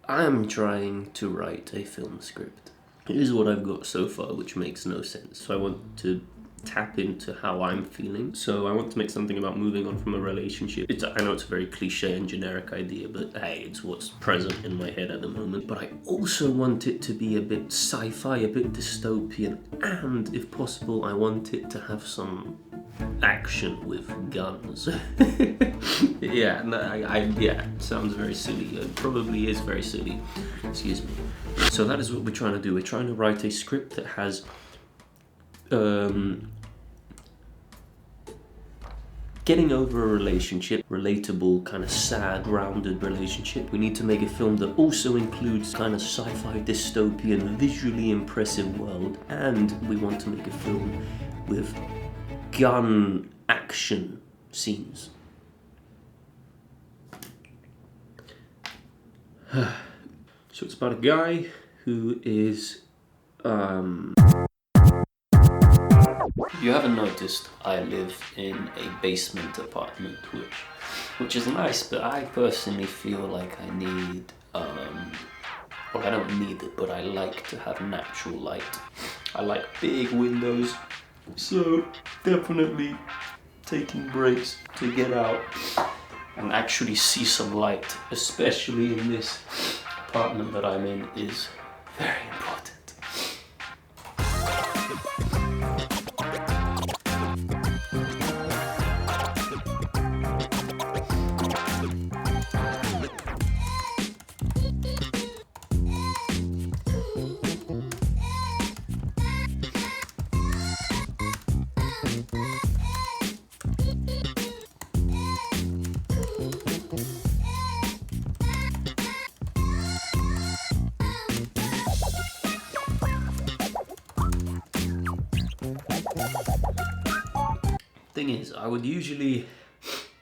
I'm trying to write a film script. Here's what I've got so far, which makes no sense. So I want to tap into how I'm feeling. So I want to make something about moving on from a relationship. I know it's a very cliche and generic idea, but hey, it's what's present in my head at the moment. But I also want it to be a bit sci-fi, a bit dystopian, and if possible, I want it to have some action with guns. Yeah, sounds very silly. It probably is very silly. Excuse me. So that is what we're trying to do. We're trying to write a script that has getting over a relationship, relatable, kind of sad, grounded relationship. We need to make a film that also includes kind of sci-fi, dystopian, visually impressive world, and we want to make a film with gun action scenes. So it's about a guy who is if you haven't noticed, I live in a basement apartment, which is nice, but I personally feel like I need, well, I don't need it, but I like to have natural light. I like big windows, so definitely taking breaks to get out and actually see some light, especially in this apartment that I'm in, is very important. Thing is, I would usually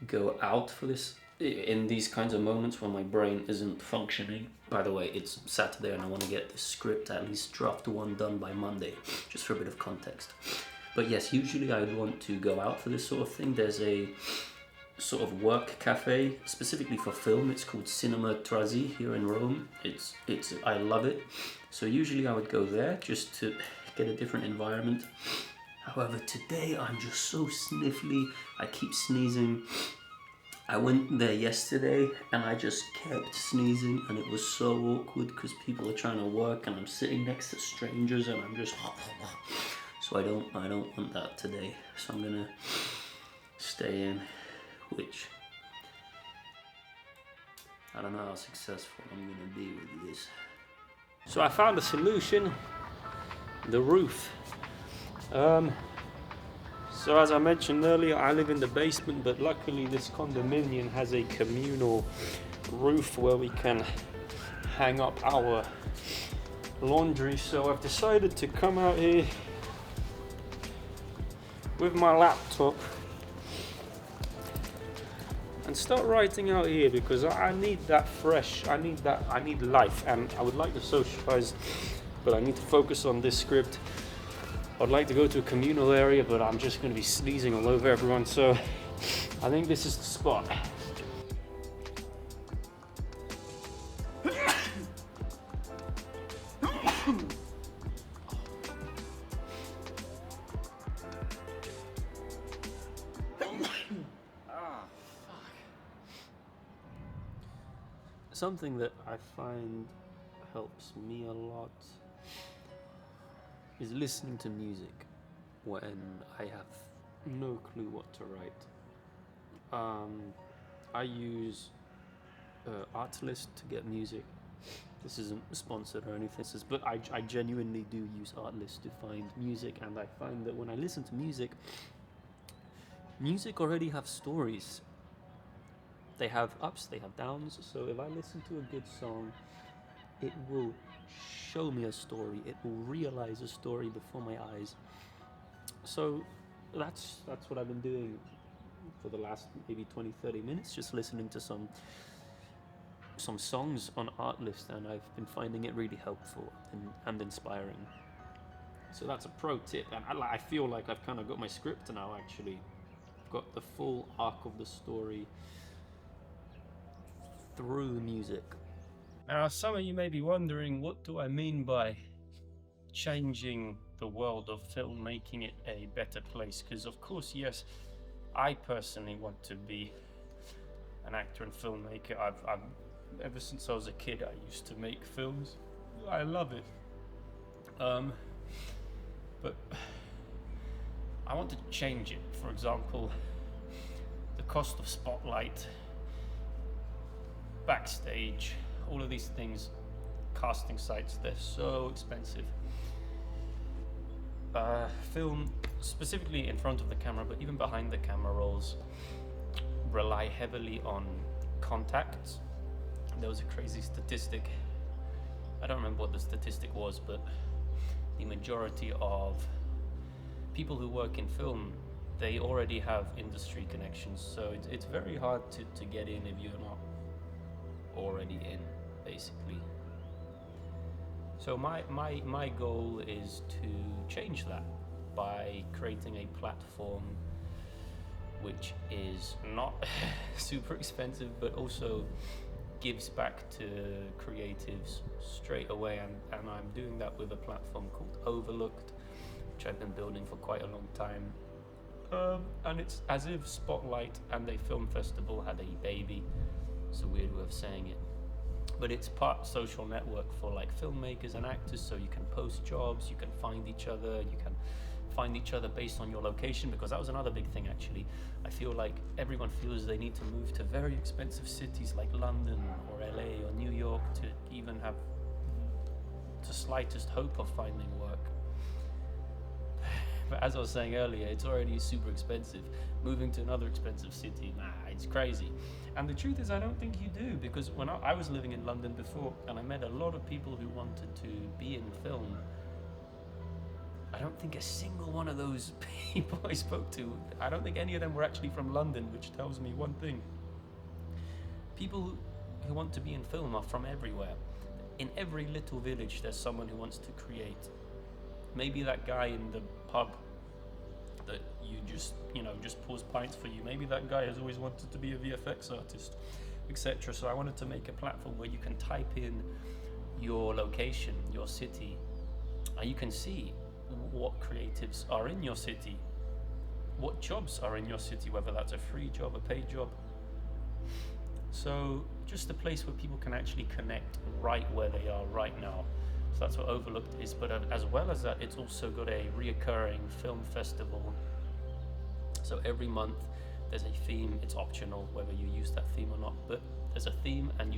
go out for this in these kinds of moments when my brain isn't functioning. By the way, it's Saturday and I want to get this script, at least draft 1, done by Monday, just for a bit of context. But yes, usually I would want to go out for this sort of thing. There's a sort of work cafe specifically for film. It's called Cinema Trazi here in Rome. It's I love it. So usually I would go there just to get a different environment. However, today I'm just so sniffly. I keep sneezing. I went there yesterday and I just kept sneezing, and it was so awkward because people are trying to work and I'm sitting next to strangers and I'm just so I don't want that today. So I'm gonna stay in, which I don't know how successful I'm gonna be with this. So I found a solution: the roof. So as I mentioned earlier, I live in the basement, but luckily this condominium has a communal roof where we can hang up our laundry. So I've decided to come out here with my laptop and start writing out here, because I need that fresh, I need life, and I would like to socialize, but I need to focus on this script. I'd like to go to a communal area, but I'm just going to be sneezing all over everyone, so I think this is the spot. Something that I find helps me a lot is listening to music when I have no clue what to write. I use Artlist to get music. This isn't sponsored or anything, but I genuinely do use Artlist to find music, and I find that when I listen to music already have stories. They have ups, they have downs, so if I listen to a good song, it will show me a story, it will realize a story before my eyes. So that's what I've been doing for the last maybe 20-30 minutes, just listening to some songs on Artlist, and I've been finding it really helpful and inspiring. So that's a pro tip, and I feel like I've kind of got my script now. Actually, I've got the full arc of the story through music. Now, some of you may be wondering, what do I mean by changing the world of film, making it a better place? Because, of course, yes, I personally want to be an actor and filmmaker. I've ever since I was a kid, I used to make films. I love it. But I want to change it. For example, the cost of spotlight, backstage, all of these things, casting sites, they're so expensive. Film, specifically in front of the camera, but even behind the camera rolls, rely heavily on contacts. There was a crazy statistic. I don't remember what the statistic was, but the majority of people who work in film, they already have industry connections, so it's very hard to get in if you're not already in, basically. So my goal is to change that by creating a platform which is not super expensive, but also gives back to creatives straight away, and I'm doing that with a platform called Overlooked, which I've been building for quite a long time. And it's as if Spotlight and a film festival had a baby. It's a weird way of saying it, but it's part social network for like filmmakers and actors, so you can post jobs, you can find each other, based on your location, because that was another big thing actually. I feel like everyone feels they need to move to very expensive cities like London or LA or New York to even have the slightest hope of finding work. But as I was saying earlier, it's already super expensive. Moving to another expensive city, it's crazy. And the truth is, I don't think you do, because when I was living in London before, and I met a lot of people who wanted to be in film, I don't think a single one of those people I spoke to, I don't think any of them were actually from London, which tells me one thing. People who want to be in film are from everywhere. In every little village, there's someone who wants to create. Maybe that guy in the pub that you just pours pints for you, maybe that guy has always wanted to be a VFX artist, etc. So I wanted to make a platform where you can type in your location, your city, and you can see what creatives are in your city, what jobs are in your city, whether that's a free job, a paid job. So just a place where people can actually connect right where they are right now. So that's what Overlooked is. But as well as that, it's also got a reoccurring film festival. So every month there's a theme. It's optional whether you use that theme or not, but there's a theme, and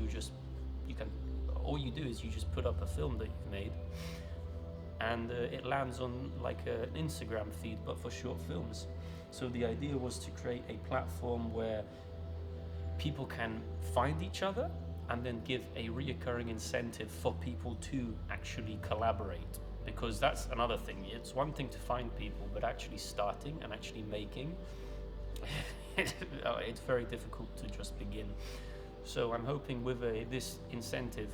all you do is you just put up a film that you've made, and it lands on like an Instagram feed, but for short films. So the idea was to create a platform where people can find each other and then give a reoccurring incentive for people to actually collaborate. Because that's another thing. It's one thing to find people, but actually starting and actually making, it's very difficult to just begin. So I'm hoping with this incentive,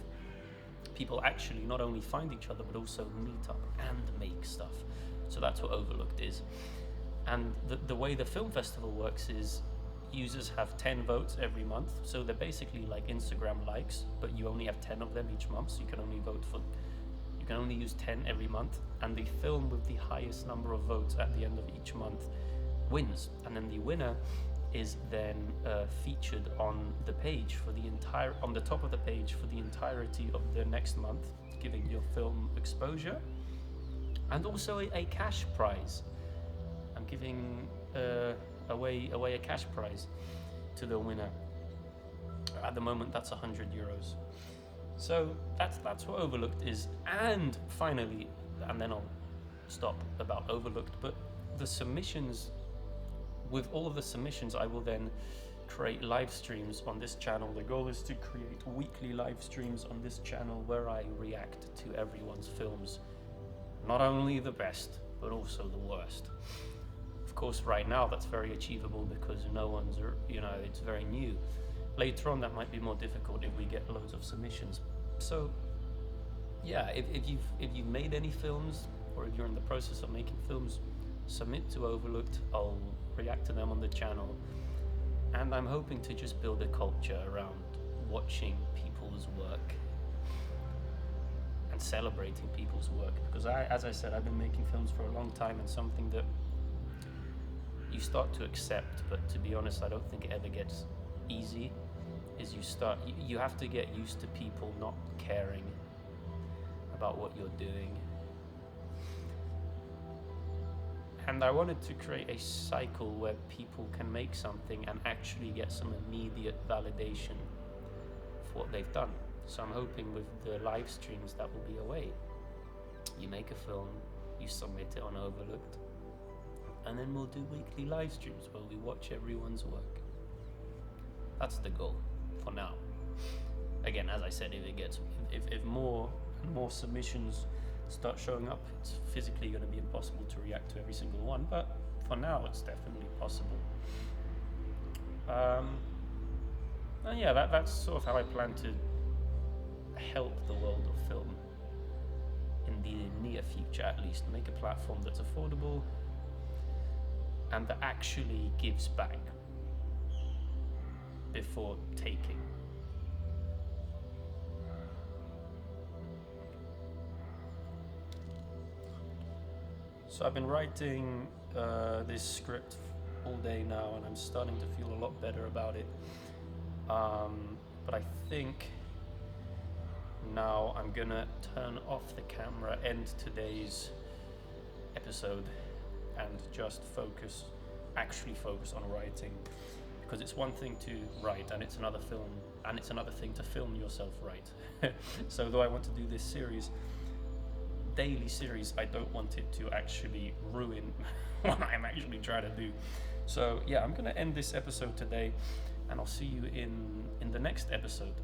people actually not only find each other, but also meet up and make stuff. So that's what Overlooked is. And the way the film festival works is users have 10 votes every month. So they're basically like Instagram likes, but you only have 10 of them each month. So you can only use 10 every month. And the film with the highest number of votes at the end of each month wins. And then the winner is then featured on the page on the top of the page for the entirety of the next month, giving your film exposure, and also a cash prize. I'm giving away a cash prize to the winner. At the moment, that's €100. So that's what Overlooked is. And finally, and then I'll stop about Overlooked, but the submissions. With all of the submissions, I will then create live streams on this channel. The goal is to create weekly live streams on this channel where I react to everyone's films. Not only the best, but also the worst. Of course, right now that's very achievable because it's very new. Later on, that might be more difficult if we get loads of submissions. So, yeah, if you've made any films, or if you're in the process of making films, submit to Overlooked. I'll react to them on the channel, and I'm hoping to just build a culture around watching people's work and celebrating people's work, because as I said, I've been making films for a long time, and something that you start to accept, but to be honest, I don't think it ever gets easy, is you have to get used to people not caring about what you're doing. And I wanted to create a cycle where people can make something and actually get some immediate validation for what they've done. So I'm hoping with the live streams that will be a way. You make a film, you submit it on Overlooked, and then we'll do weekly live streams where we watch everyone's work. That's the goal for now. Again, as I said, if more and more submissions start showing up, it's physically going to be impossible to react to every single one, but for now it's definitely possible. And yeah, that's sort of how I plan to help the world of film in the near future, at least. Make a platform that's affordable and that actually gives back before taking. So I've been writing this script all day now, and I'm starting to feel a lot better about it. But I think now I'm gonna turn off the camera, end today's episode, and just actually focus on writing. Because it's one thing to write, and it's another thing to film yourself write. So though I want to do this daily series, I don't want it to actually ruin what I'm actually trying to do. So yeah, I'm gonna end this episode today, and I'll see you in the next episode.